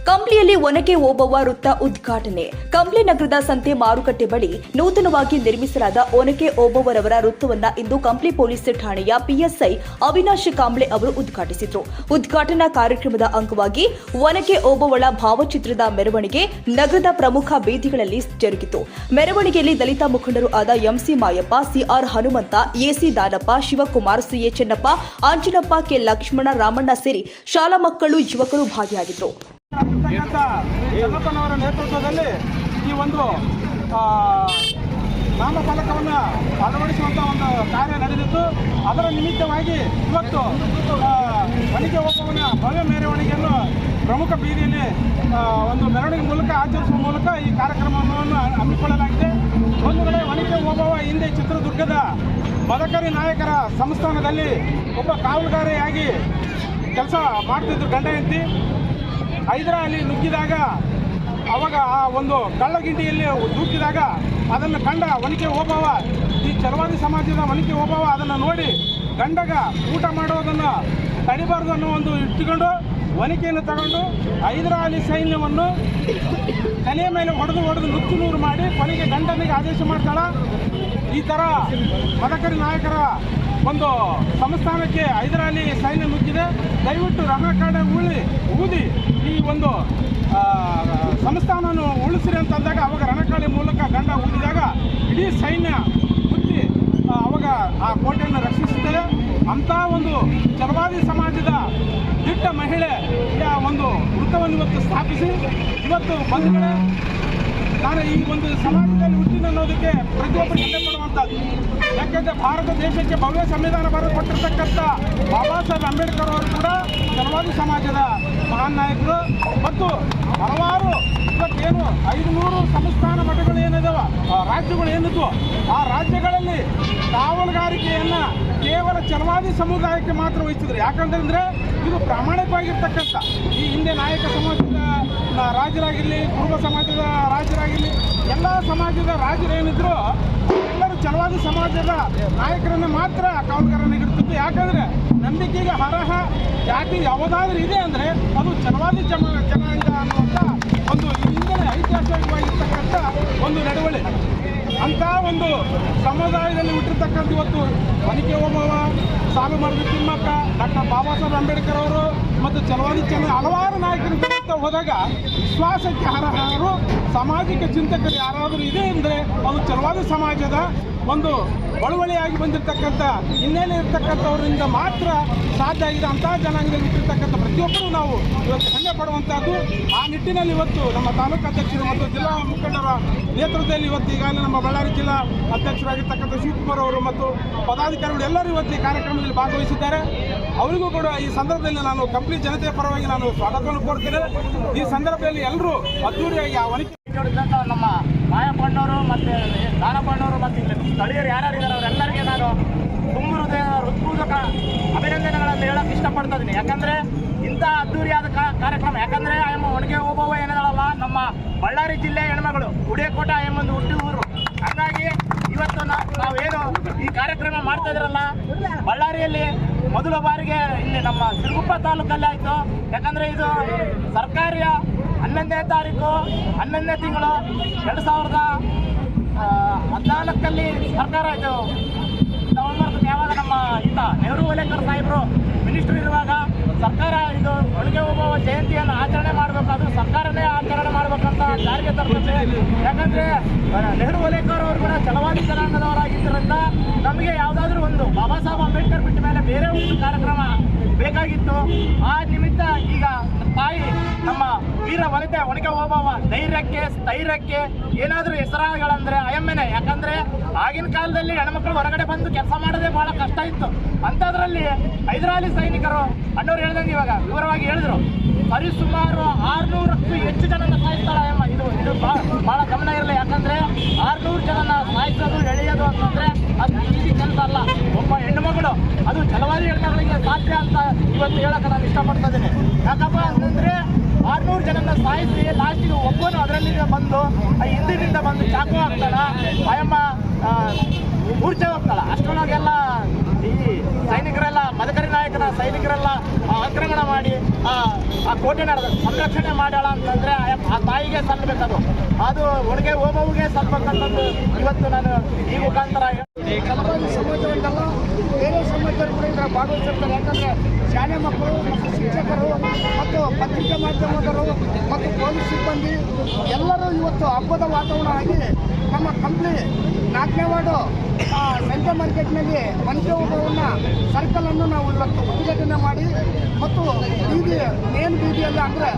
ಕಂಪ್ಲಿಯಲ್ಲಿ ಒನಕೆ ಓಬವ್ವ ವೃತ್ತ ಉದ್ಘಾಟನೆ. ಕಂಪ್ಲಿ ನಗರದ ಸಂತೆ ಮಾರುಕಟ್ಟೆ ಬಳಿ ನೂತನವಾಗಿ ನಿರ್ಮಿಸಲಾದ ಒನಕೆ ಓಬವ್ವರವರ ವೃತ್ತವನ್ನು ಇಂದು ಕಂಪ್ಲಿ ಪೊಲೀಸ್ ಠಾಣೆಯ ಪಿಎಸ್ಐ ಅವಿನಾಶ್ ಕಾಂಬ್ಳೆ ಅವರು ಉದ್ಘಾಟಿಸಿದರು. ಉದ್ಘಾಟನಾ ಕಾರ್ಯಕ್ರಮದ ಅಂಗವಾಗಿ ಒನಕೆ ಓಬವ್ವಳ ಭಾವಚಿತ್ರದ ಮೆರವಣಿಗೆ ನಗರದ ಪ್ರಮುಖ ಬೀದಿಗಳಲ್ಲಿ ಜರುಗಿತು. ಮೆರವಣಿಗೆಯಲ್ಲಿ ದಲಿತ ಮುಖಂಡರು ಆದ M C Mayappa, C R Hanumantha, A C Danappa, Shivakumar, C A Channappa, Anjanappa, K Lakshmana, Ramanna ಸೇರಿ ಶಾಲಾ ಮಕ್ಕಳು, ಯುವಕರು ಭಾಗಿಯಾಗಿದ್ದರು. ಚನ್ನಪ್ಪನವರ ನೇತೃತ್ವದಲ್ಲಿ ಈ ಒಂದು ನಾಮಫಲಕವನ್ನು ಅಳವಡಿಸುವಂಥ ಒಂದು ಕಾರ್ಯ ನಡೆದಿತ್ತು. ಅದರ ನಿಮಿತ್ತವಾಗಿ ಇವತ್ತು ಒನಕೆ ಓಬವ್ವನ ಭವ್ಯ ಮೆರವಣಿಗೆಯನ್ನು ಪ್ರಮುಖ ಬೀದಿಯಲ್ಲಿ ಒಂದು ಮೆರವಣಿಗೆ ಮೂಲಕ ಆಚರಿಸುವ ಮೂಲಕ ಈ ಕಾರ್ಯಕ್ರಮವನ್ನು ಹಮ್ಮಿಕೊಳ್ಳಲಾಗಿದೆ. ಒಂದು ಕಡೆ ಒನಕೆ ಓಬವ್ವ ಹಿಂದೆ ಚಿತ್ರದುರ್ಗದ ಮದಕರಿ ನಾಯಕರ ಸಂಸ್ಥಾನದಲ್ಲಿ ಒಬ್ಬ ಕಾವಲುಗಾರಿಯಾಗಿ ಕೆಲಸ ಮಾಡ್ತಿದ್ರು. ಗಂಡ ಹೆಂಡತಿ ಹೈದರಾಲಿ ನುಗ್ಗಿದಾಗ ಅವಾಗ ಆ ಒಂದು ಕಳ್ಳಗಿಂಡಿಯಲ್ಲಿ ದೂಕಿದಾಗ ಅದನ್ನು ಕಂಡ ಒನಕೆ ಓಬವ್ವ, ಈ ಚಲವಾದಿ ಸಮಾಜದ ಒನಕೆ ಓಬವ್ವ ಅದನ್ನು ನೋಡಿ ಗಂಡಗ ಊಟ ಮಾಡೋದನ್ನು ತಡಿಬಾರ್ದು ಅನ್ನೋ ಒಂದು ಇಟ್ಟುಕೊಂಡು ಒನಕೆಯನ್ನು ತಗೊಂಡು ಹೈದರಾಲಿ ಸೈನ್ಯವನ್ನು ತಲೆಯ ಮೇಲೆ ಹೊಡೆದು ನುಚ್ಚುನೂರು ಮಾಡಿ ಕೊನೆಗೆ ಗಂಡನಿಗೆ ಆದೇಶ ಮಾಡ್ತಾಳ. ಈ ಥರ ಮದಕರಿ ನಾಯಕರ ಒಂದು ಸಂಸ್ಥಾನಕ್ಕೆ ಹೈದರಾಲಿ ಸೈನ್ಯ ನುಗ್ಗಿದೆ, ದಯವಿಟ್ಟು ರಣಕಾಡೆ ಊದಿ ಈ ಒಂದು ಸಂಸ್ಥಾನವನ್ನು ಉಳಿಸಿರಿ ಅಂತಂದಾಗ ಅವಾಗ ರಣಕಾಳಿ ಮೂಲಕ ಗಂಡ ಊದಿದಾಗ ಇಡೀ ಸೈನ್ಯ ಮುಚ್ಚಿ ಅವಾಗ ಆ ಕೋಟೆಯನ್ನು ರಕ್ಷಿಸುತ್ತದೆ. ಅಂಥ ಒಂದು ಚಲವಾದಿ ಸಮಾಜದ ದಿಟ್ಟ ಮಹಿಳೆಯ ಒಂದು ವೃತ್ತವನ್ನು ಇವತ್ತು ಸ್ಥಾಪಿಸಿ ಇವತ್ತು ಬಂದ ಕಡೆ ನಾನು ಈ ಒಂದು ಸಮಾಜದಲ್ಲಿ ಹುಟ್ಟಿನ ಅನ್ನೋದಕ್ಕೆ ಪ್ರತಿಯೊಬ್ಬರು ಹೆಮ್ಮೆ ಪಡುವಂಥದ್ದು. ಯಾಕೆಂದರೆ ಭಾರತ ದೇಶಕ್ಕೆ ಭವ್ಯ ಸಂವಿಧಾನ ಬರೆದುಕೊಟ್ಟಿರ್ತಕ್ಕಂಥ ಬಾಬಾ ಸಾಹೇಬ್ ಅಂಬೇಡ್ಕರ್ ಅವರು ಕೂಡ ಚಲವಾದಿ ಸಮಾಜದ ಮಹಾನ್ ನಾಯಕರು. ಮತ್ತು ಹಲವಾರು ಇವತ್ತೇನು 500 ಸಂಸ್ಥಾನ ಮಠಗಳು ಏನಿದಾವ, ರಾಜ್ಯಗಳು ಏನಿದ್ವು, ಆ ರಾಜ್ಯಗಳಲ್ಲಿ ಕಾವಲುಗಾರಿಕೆಯನ್ನು ಕೇವಲ ಚಲವಾದಿ ಸಮುದಾಯಕ್ಕೆ ಮಾತ್ರ ವಹಿಸಿದ್ರು. ಯಾಕಂತಂದರೆ ಇದು ಪ್ರಾಮಾಣಿಕವಾಗಿರ್ತಕ್ಕಂಥ ಈ ಹಿಂದೆ ನಾಯಕ ಸಮಾಜದ ರಾಜರಾಗಿರಲಿ, ಕುರುಬ ಸಮಾಜದ ರಾಜರಾಗಿರಲಿ, ಎಲ್ಲ ಸಮಾಜದ ರಾಜರೇನಿದ್ರು ಎಲ್ಲರೂ ಚಲವಾದಿ ಸಮಾಜದ ನಾಯಕರನ್ನು ಮಾತ್ರ ಕಾವಲುಗಾರನಾಗಿರ್ತಿತ್ತು. ಯಾಕಂದರೆ ನಂಬಿಕೆಗೆ ಅರ್ಹ ಜಾತಿ ಯಾವುದಾದ್ರೂ ಇದೆ ಅಂದರೆ ಅದು ಚಲವಾದಿ ಜನಾಂಗ ಅನ್ನುವಂಥ ಒಂದು ಹಿಂದೆ ಐತಿಹಾಸಿಕವಾಗಿರ್ತಕ್ಕಂಥ ಒಂದು ನಡವಳಿ. ಅಂಥ ಒಂದು ಸಮುದಾಯದಲ್ಲಿ ಹುಟ್ಟಿರ್ತಕ್ಕಂಥ ಇವತ್ತು ಒನಕೆ ಓಬವ್ವ, ಸಾಲು ಮರದ ತಿಮ್ಮಕ್ಕ, ಡಾಕ್ಟರ್ ಬಾಬಾ ಸಾಹೇಬ್ ಅಂಬೇಡ್ಕರ್ ಅವರು ಮತ್ತು ಚಲವಾದಿ ಹಲವಾರು ನಾಯಕರು ಹೋದಾಗ ವಿಶ್ವಾಸಕ್ಕೆ ಅರ್ಹರು ಸಾಮಾಜಿಕ ಚಿಂತಕರು ಯಾರಾದರೂ ಇದೆ ಅಂದರೆ ಅದು ಚಲವಾದಿ ಸಮಾಜದ ಒಂದು ಬಳುವಳಿಯಾಗಿ ಬಂದಿರತಕ್ಕಂಥ ಹಿನ್ನೆಲೆ ಇರ್ತಕ್ಕಂಥವರಿಂದ ಮಾತ್ರ ಸಾಧ್ಯ ಆಗಿದೆ. ಅಂಥ ಜನಾಂಗದಲ್ಲಿ ಇಟ್ಟಿರ್ತಕ್ಕಂಥ ಪ್ರತಿಯೊಬ್ಬರೂ ನಾವು ಇವತ್ತು ಹೆಮ್ಮೆ ಪಡುವಂಥದ್ದು. ಆ ನಿಟ್ಟಿನಲ್ಲಿ ಇವತ್ತು ನಮ್ಮ ತಾಲೂಕು ಅಧ್ಯಕ್ಷರು ಮತ್ತು ಜಿಲ್ಲಾ ಮುಖಂಡರ ನೇತೃತ್ವದಲ್ಲಿ ಇವತ್ತು ಈಗಾಗಲೇ ನಮ್ಮ ಬಳ್ಳಾರಿ ಜಿಲ್ಲಾ ಅಧ್ಯಕ್ಷರಾಗಿರ್ತಕ್ಕಂಥ ಶಿವಕುಮಾರ್ ಅವರು ಮತ್ತು ಪದಾಧಿಕಾರಿಗಳು ಎಲ್ಲರೂ ಇವತ್ತು ಈ ಕಾರ್ಯಕ್ರಮದಲ್ಲಿ ಭಾಗವಹಿಸಿದ್ದಾರೆ. ಅವರಿಗೂ ಕೂಡ ಈ ಸಂದರ್ಭದಲ್ಲಿ ನಾನು ಕಂಪ್ಲಿ ಜನತೆಯ ಪರವಾಗಿ ನಾನು ಸ್ವಾಗತವನ್ನು ಕೋರ್ತೇನೆ. ಈ ಸಂದರ್ಭದಲ್ಲಿ ಎಲ್ಲರೂ ಅದ್ದೂರಿಯಾಗಿ ಆ ಒನಕೆ ನಮ್ಮ ಮಾಯಪ್ಪಣ್ಣವರು ಮತ್ತು ದಾನಪ್ಪಣ್ಣವರು ಮತ್ತು ಸ್ಥಳೀಯರು ಯಾರ್ಯಾರಿದ್ದಾರೆ ಅವರೆಲ್ಲರಿಗೆ ನಾನು ತುಂಬ ಹೃತ್ಪೂರ್ವಕ ಅಭಿನಂದನೆಗಳನ್ನು ಹೇಳಕ್ಕೆ ಇಷ್ಟಪಡ್ತಾ ಇದ್ದೀನಿ. ಯಾಕಂದರೆ ಇಂಥ ಅದ್ದೂರಿಯಾದ ಕಾರ್ಯಕ್ರಮ, ಯಾಕಂದರೆ ಒನಕೆ ಓಬವ್ವ ಏನಿದಾಳಲ್ಲ ನಮ್ಮ ಬಳ್ಳಾರಿ ಜಿಲ್ಲೆ ಹೆಣ್ಮಗಳು, ಉಡಿಯಕೋಟ ಎಂಬೊಂದು ಹುಟ್ಟಿ ಊರು. ಹಾಗಾಗಿ ಇವತ್ತು ನಾವೇನು ಈ ಕಾರ್ಯಕ್ರಮ ಮಾಡ್ತಾ ಇದ್ರಲ್ಲ, ಬಳ್ಳಾರಿಯಲ್ಲಿ ಮೊದಲ ಬಾರಿಗೆ ಇಲ್ಲಿ ನಮ್ಮ ಸಿರುಗುಪ್ಪ ತಾಲೂಕಲ್ಲಿ ಆಯಿತು. ಯಾಕಂದರೆ ಇದು ಸರ್ಕಾರಿಯ 11ನೇ ತಾರೀಕು 11ನೇ ತಿಂಗಳು 2014 ಸರ್ಕಾರ ಇದು ಯಾವಾಗ ನಮ್ಮ ನೆಹರು ಓಲೇಕರ್ ಸಾಹೇಬರು ಮಿನಿಸ್ಟ್ರು ಇರುವಾಗ ಸರ್ಕಾರ ಇದು ಒನಕೆ ಓಬವ್ವ ಜಯಂತಿಯನ್ನು ಆಚರಣೆ ಮಾಡಬೇಕು, ಅದು ಸರ್ಕಾರನೇ ಆಚರಣೆ ಮಾಡಬೇಕಂತ ಜಾರಿಗೆ ತರ್ತದೆ. ಯಾಕಂದರೆ ನೆಹರು ಓಲೇಕರ್ ಅವರು ಕೂಡ ಚಲವಾದಿ ಜನಾಂಗದವರಾಗಿದ್ದರಿಂದ ನಮಗೆ ಯಾವುದಾದ್ರೂ ಒಂದು ಬಾಬಾ ಸಾಹೇಬ್ ಅಂಬೇಡ್ಕರ್ ಬಿಟ್ಟ ಮೇಲೆ ಬೇರೆ ಒಂದು ಕಾರ್ಯಕ್ರಮ ಬೇಕಾಗಿತ್ತು. ಆ ನಿಮಿತ್ತ ಈಗ ತಾಯಿ ನಮ್ಮ ವೀರ ವನಿತೆ ಒನಕೆ ಓಬವ್ವ ಧೈರ್ಯಕ್ಕೆ ಸ್ಥೈರ್ಯಕ್ಕೆ ಏನಾದರೂ ಹೆಸರುಗಳಂದರೆ ಅಯಮ್ಮೆನೆ. ಯಾಕಂದರೆ ಆಗಿನ ಕಾಲದಲ್ಲಿ ಹೆಣ್ಮಕ್ಳು ಹೊರಗಡೆ ಬಂದು ಕೆಲಸ ಮಾಡೋದೇ ಭಾಳ ಕಷ್ಟ ಇತ್ತು. ಅಂಥದ್ರಲ್ಲಿ ಹೈದರಾಲಿ ಸೈನಿಕರು ಅಣ್ಣವ್ರು ಹೇಳ್ದಂಗೆ ಇವಾಗ ವಿವರವಾಗಿ ಹೇಳಿದ್ರು, ಸರಿಸುಮಾರು 600ಕ್ಕೂ ಹೆಚ್ಚು ಜನನ ಸಾಯಿಸ್ತಾಳೆ ಅಯ್ಯಮ್ಮ. ಇದು ಭಾಳ ಗಮನ ಇರಲಿ. ಯಾಕಂದರೆ 600 ಜನನ ಸಾಯಿಸೋದು ಎಳೆಯೋದು ಅಂತಂದರೆ ಅದು ಈಸಿ ಕೆಲಸ ಅಲ್ಲ. ಒಬ್ಬ ಹೆಣ್ಣುಮಗಳು ಅದು ಚಲವಾದಿ ಹೆಣ್ಮಗಳಿಗೆ ಸಾಧ್ಯ ಅಂತ ಇವತ್ತು ಹೇಳೋಕೆ ನಾನು ಇಷ್ಟಪಡ್ತಾ ಇದ್ದೀನಿ. ಯಾಕಪ್ಪ ಅಂತಂದರೆ 600 ಜನನ ಸಾಯಿಸಿ ಲಾಸ್ಟಿಗೆ ಒಬ್ಬನು ಅದರಲ್ಲಿ ಬಂದು ಹಿಂದಿನಿಂದ ಬಂದು ಚಾಕು ಹಾಕ್ತಾಳ, ಅಯ್ಯಮ್ಮ ಮೂರ್ಛೆ ಹೋಗ್ತಾಳ. ಅಷ್ಟರೊಳಗೆಲ್ಲ ಈ ಸೈನಿಕರೆಲ್ಲ ಮದಕರಿ ನಾಯಕನ ಸೈನಿಕರೆಲ್ಲ ಆಕ್ರಮಣ ಮಾಡಿ ಆ ಕೋಟೆನ ಸಂರಕ್ಷಣೆ ಮಾಡ್ಯಾಳ ಅಂತಂದ್ರೆ ಆ ತಾಯಿಗೆ ಸಲ್ಲಬೇಕದು. ಅದು ಒಳಗೆ ಓಬವ್ವಗೆ ಸಲ್ಲಬೇಕಂತಂದು ಇವತ್ತು ನಾನು ಈ ಮುಖಾಂತರ ಚಲವಾದಿ ಸಮಾಜವನ್ನೆಲ್ಲ ಬೇರೆ ಸಮಾಜದವರು ಕೂಡ ಇದರ ಭಾಗವಹಿಸಿರ್ತಾರೆ. ಯಾಕಂದರೆ ಶಾಲೆ ಮಕ್ಕಳು ಮತ್ತು ಶಿಕ್ಷಕರು ಮತ್ತು ಪತ್ರಿಕಾ ಮಾಧ್ಯಮದವರು ಮತ್ತು ಪೊಲೀಸ್ ಸಿಬ್ಬಂದಿ ಎಲ್ಲರೂ ಇವತ್ತು ಹಬ್ಬದ ವಾತಾವರಣ ಆಗಿ ನಮ್ಮ ಕಂಪ್ನಿ 4ನೇ ವಾರ್ಡು ಸೆಂಟ್ರಲ್ ಮಾರ್ಕೆಟ್ನಲ್ಲಿ ಒಂದೇ ಒಬ್ಬವನ್ನ ಸರ್ಕಲನ್ನು ನಾವು ಇವತ್ತು ಉದ್ಘಾಟನೆ ಮಾಡಿ ಮತ್ತು ಮೇನ್ ಬೀದಿಯಲ್ಲಿ ಅಂದರೆ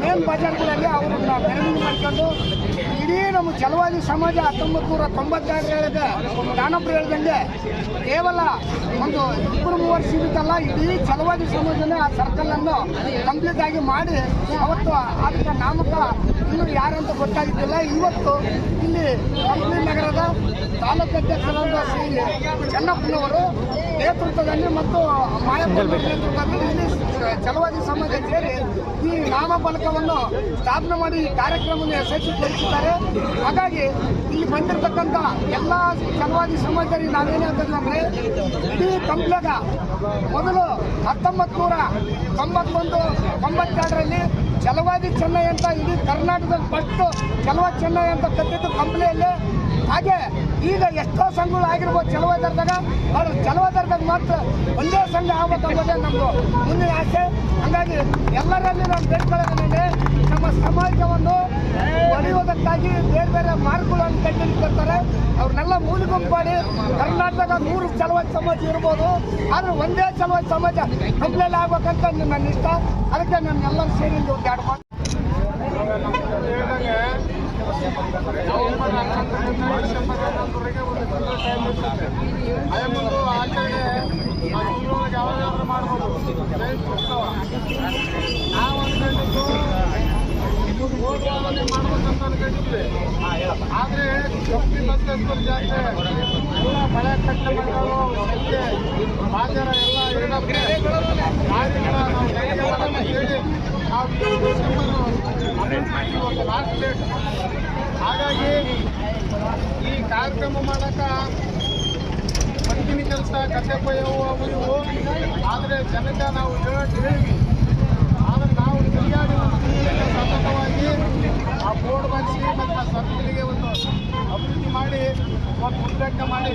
ಮೇನ್ ಬಜಾರ್ಗಳಲ್ಲಿ ಅವರನ್ನ ಮೆರವಣಿಗೆ ಮಾಡಿಕೊಂಡು ಇಡೀ ನಮ್ಮ ಛಲವಾದಿ ಸಮಾಜ 1992 ದಾನಪ್ಪ ಹೇಳ್ದಂಗೆ ಕೇವಲ ಒಂದು 2-3 ಸೀಮಿತಲ್ಲ, ಇಡೀ ಛಲವಾದಿ ಸಮಾಜನೇ ಆ ಸರ್ಕಲನ್ನು ಕಂಪ್ಲೀಟ್ ಆಗಿ ಮಾಡಿ ಅವತ್ತು ಅದಕ್ಕೆ ನಾಮಕ ಇನ್ನೂ ಯಾರಂತ ಗೊತ್ತಾಗಿದ್ದಿಲ್ಲ. ಇವತ್ತು ಇಲ್ಲಿ ಕಂಪ್ಲಿ ನಗರದ ತಾಲೂಕು ಅಧ್ಯಕ್ಷರಾದ ಶ್ರೀ ಚೆನ್ನಪ್ಪನವರು ನೇತೃತ್ವದಲ್ಲಿ ಮತ್ತು ಮಾಯಪ್ಪ ನೇತೃತ್ವದಲ್ಲಿ ಇಲ್ಲಿ ಛಲವಾದಿ ಸಮಾಜ ಸೇರಿ ಈ ನಾಮಫಲಕವನ್ನು ಸ್ಥಾಪನೆ ಮಾಡಿ ಈ ಕಾರ್ಯಕ್ರಮವನ್ನು ಯಶಸ್ವಿಗೊಳಿಸಿದ್ದಾರೆ. ಹಾಗಾಗಿ ಇಲ್ಲಿ ಬಂದಿರತಕ್ಕಂಥ ಎಲ್ಲ ಛಲವಾದಿ ಸಮಾಜದಲ್ಲಿ ನಾವೇನು ಹೇಳ್ತೀವಿ ಅಂದರೆ ಇಡೀ ಕಂಪ್ಲೆಗ ಮೊದಲು 1991-92ರಲ್ಲಿ ಛಲವಾದಿ ಚೆನ್ನೈ ಅಂತ ಇಡೀ ಕರ್ನಾಟಕದಲ್ಲಿ ಫಸ್ಟ್ ಛಲವಾದಿ ಚೆನ್ನೈ ಅಂತ ಕಟ್ಟಿದ್ದು ಕಂಪ್ನಿಯಲ್ಲೇ. ಹಾಗೆ ಈಗ ಎಷ್ಟೋ ಸಂಘಗಳು ಆಗಿರ್ಬೋದು ಛಲವಾದರ್ದಾಗ, ಅವ್ರು ಛಲವಾದರ್ದಾಗ ಮಾತ್ರ ಒಂದೇ ಸಂಘ ಆಗ್ಬೇಕಂಬೋದೇ ನಮ್ಮದು ಮುಂದಿನ ಆಸೆ. ಹಾಗಾಗಿ ಎಲ್ಲರಲ್ಲಿ ನಾವು ಬೇಡ್ಕೊಳ್ಳೋದೇನೆ ನಮ್ಮ ಸಮಾಜವನ್ನು ಒಡೆಯುವುದಕ್ಕಾಗಿ ಬೇರೆ ಬೇರೆ ಮಾರ್ಗಗಳನ್ನು ಕಂಡುಹಿಡಿದಿರ್ತಾರೆ. ಅವ್ರನ್ನೆಲ್ಲ ಮೂಲಿಗುಂಪು ಮಾಡಿ ಕರ್ನಾಟಕದ 100 ಛಲವಾದಿ ಸಮಾಜ ಇರ್ಬೋದು, ಆದರೆ ಒಂದೇ ಛಲವಾದಿ ಸಮಾಜ ಕಂಪ್ಲೇಲಿ ಆಗ್ಬೇಕಂತ ನನ್ನ ಇಷ್ಟ. ಅದಕ್ಕೆ ನಮ್ಮೆಲ್ಲರೂ ಸೇರಿ ಒಂದು 2 ಮಾತು ಯಾವಾಗಾದ್ರೂ ಮಾಡ್ಬೋದು. ನಾವು ಅನ್ಕೊಂಡಿದ್ದು ಓದ್ವಾದನೆ ಮಾಡ್ಬೇಕಂತ ಅನ್ಕೊಂಡಿದ್ವಿ. ಆದರೆ ಶಕ್ತಿ ಬಸವೇಶ್ವರ ಜಾತ್ರೆ ಎಲ್ಲ ಬಳೆ ಕಟ್ಟ ಮಕ್ಕಳು ಸಂಖ್ಯೆ ಬಾಜಾರ ಎಲ್ಲ ಇರೋದಕ್ಕೆ ಕಾರ್ಯಕ್ರಮ ನಾವು ಹೇಳಿ ನಾವು ಡಿಸೆಂಬರ್ 11 ಲಾಸ್ಟ್ ಡೇಟ್. ಹಾಗಾಗಿ ಈ ಕಾರ್ಯಕ್ರಮ ಮಾಡೋಕ್ಕೆ ಬಂದಿನ ಕೆಲಸ ಕಥೆಪ್ಪ ಅವು ಇವು, ಆದರೆ ಜನಕ್ಕೆ ನಾವು ಹೇಳಿ ಆದರೆ ನಾವು ತಿರುಗಾಡಿ ಒಂದು ತಿಂಗಳಿಗೆ ಸತತವಾಗಿ ಆ ಬೋರ್ಡ್ ಬರೆಸಿ ಮತ್ತು ಸರ್ಕಲಿಗೆ ಒಂದು ಅಭಿವೃದ್ಧಿ ಮಾಡಿ ಒಂದು ಉದ್ಘಾಟನೆ ಮಾಡಿ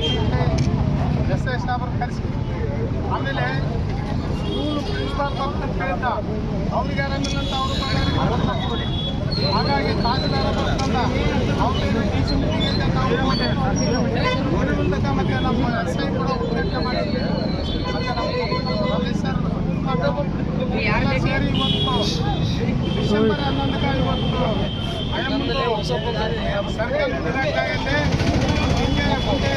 ಎಸ್ ಸ್ಟಾಫರ್ ಕರೆಸಿ ಆಮೇಲೆ ಸ್ಕೂಲ್ ಪ್ರಿನ್ಸಿಪಾಲ್ ಬರ್ತಾನೆ ಕೇಳಿದ್ದ ಅವ್ರಿಗೆ ಆರಾಮಿಲ್ಲಂತ ಅವರು ಮಾಡಿ. ಹಾಗಾಗಿ ತಹಸೀಲ್ದಾರ ಬರ್ತಾನ ಅವ್ರಿಗೆ ಡಿ ಸಿ ಮೀಟಿಂಗ್ ಅಂತ ನಾವು ಮೂಲಕ ಮತ್ತು ನಮ್ಮ ಎಸ್ ಐ ಕೂಡ ಉದ್ಘಾಟನೆ ಮಾಡಿ ಮತ್ತು ನಮ್ಮ ಸರ್ ಸೇರಿ ಇವತ್ತು ಡಿಸೆಂಬರ್ 11ಕ್ಕೆ ಇವತ್ತು ಸರ್ಕಲ್ ಉದ್ಘಾಟನೆ ಹಿಂಗೆ ಮುಂದೆ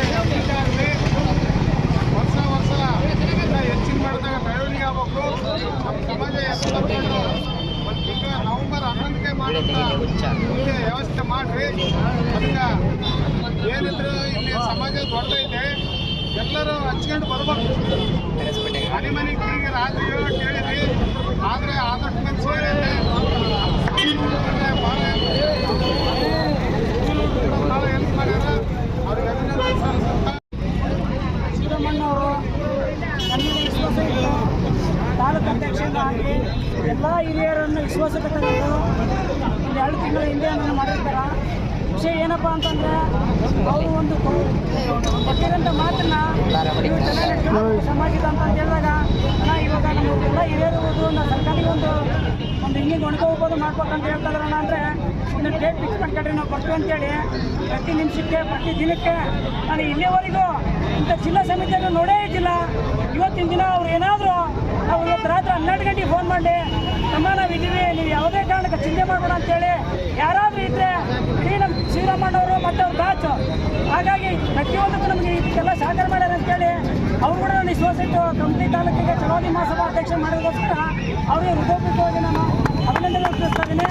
ಆಗಲಿ ವರ್ಷ ಎಲ್ಲ ಹೆಚ್ಚಿನ ಮಾಡಿದಾಗ ಬೆಳವಣಿಗೆ ಆಗಬೇಕು. ನಮ್ಮ ಸಮಾಜ ಎಷ್ಟು ತಗೊಂಡು ಒಂದು ತಿಂಗಳ ನವೆಂಬರ್ 11ಕ್ಕೆ ಮಾಡೋಂಥ ಮುಂದೆ ವ್ಯವಸ್ಥೆ ಮಾಡಿರಿ. ಅದಕ್ಕೆ ಏನಿದ್ರು ಇಲ್ಲಿ ಸಮಾಜ ದೊಡ್ಡದೈತೆ, ಎಲ್ಲರೂ ಹಚ್ಕೊಂಡು ಬರ್ಬೇಕು. ಮನೆ ಕಿರಿಗೆ ರಾತ್ರಿ ಕೇಳಿದ್ರಿ, ಆದರೆ ಆದಷ್ಟು ಮಂದಿ ಸೇರಿದೆ ಭಾಳ ಹೆಲ್ಪ್ ಮಾಡ್ಯಾರ. ಅವ್ರಿಗೆ ಅಭಿನಂದನೆ ಸಲ್ಲಿಸುತ್ತಾ ಶ್ರೀರಮಣ್ಣವರು ನನ್ನ ವಿಶ್ವಾಸ ಇಟ್ಟು ತಾಲೂಕು ಅಧ್ಯಕ್ಷರಿಂದ ಆಗಲಿ ಎಲ್ಲ ಹಿರಿಯರನ್ನು ವಿಶ್ವಾಸಕ್ಕೆ ತಗೊಂಡು ಒಂದು 2 ತಿಂಗಳ ಹಿಂದೆ ನನ್ನ ಮಾಡಿರ್ತಾರೆ. ವಿಷಯ ಏನಪ್ಪ ಅಂತಂದರೆ ಅವರು ಒಂದು ಕೊಟ್ಟಿರೋಂಥ ಮಾತನ್ನ ನೀವು ಚೆನ್ನಾಗಿ ಸಮಾಜದ ಅಂತ ಹೇಳಿದಾಗ ಇವಾಗ ನಮಗೆಲ್ಲ ಹಿರಿಯರು ಒಂದು ಸರ್ಕಾರಿಗೆ ಒಂದು ಹಿಂಗೆ ಒಣಗ ಹೋಗೋದು ಮಾಡ್ಬೇಕಂತ ಹೇಳ್ತಾರಣ್ಣ. ಅಂದರೆ ಒಂದು ಡೇಟ್ ಫಿಕ್ಸ್ ಮಾಡ್ಕೊಂಡ್ರೆ ನಾವು ಕೊಡ್ತೀವಿ ಅಂತೇಳಿ ಪ್ರತಿ ನಿಮಿಷಕ್ಕೆ ಪ್ರತಿ ದಿನಕ್ಕೆ ನಾನು ಇಲ್ಲಿವರೆಗೂ ಇಂಥ ಜಿಲ್ಲಾ ಸಮಿತಿಯನ್ನು ನೋಡೇ ಇದ್ದಿಲ್ಲ. ಇವತ್ತಿನ ದಿನ ಅವ್ರು ಏನಾದರೂ ನಾವು ಇವತ್ತು ರಾತ್ರಿ 12 ಗಂಟೆಗೆ ಫೋನ್ ಮಾಡಿ ತಮ್ಮ ನಾವು ಇದ್ದೀವಿ, ನೀವು ಯಾವುದೇ ಕಾರಣಕ್ಕೆ ಚಿಂತೆ ಮಾಡಬೇಡ ಅಂತೇಳಿ ಯಾರಾದರೂ ಇದ್ದರೆ ಇಡೀ ನಮ್ಮ ಶ್ರೀರಾಮಣ್ಣವರು ಮತ್ತು ಅವ್ರ ಬ್ಯಾಚು. ಹಾಗಾಗಿ ಪ್ರತಿಯೊಂದಕ್ಕೂ ನಮಗೆ ಇದಕ್ಕೆಲ್ಲ ಸಹಕಾರ ಮಾಡ್ಯಾರ ಅಂತೇಳಿ ಅವ್ರು ಕೂಡ ನಾನು ವಿಶ್ವಾಸಿಟ್ಟು ಕಂಪ್ನಿ ತಾಲೂಕಿಗೆ ಛಲವಾದಿ ಮಹಾಸಭಾ ಅಧ್ಯಕ್ಷ ಮಾಡೋದಕ್ಕೋಸ್ಕರ ಅವರಿಗೆ ಹೃದಯಪೂರ್ವಕವಾಗಿ ನಾನು ಅಭಿನಂದನೆ ತಿಳಿಸ್ತಾ ಇದ್ದೀನಿ.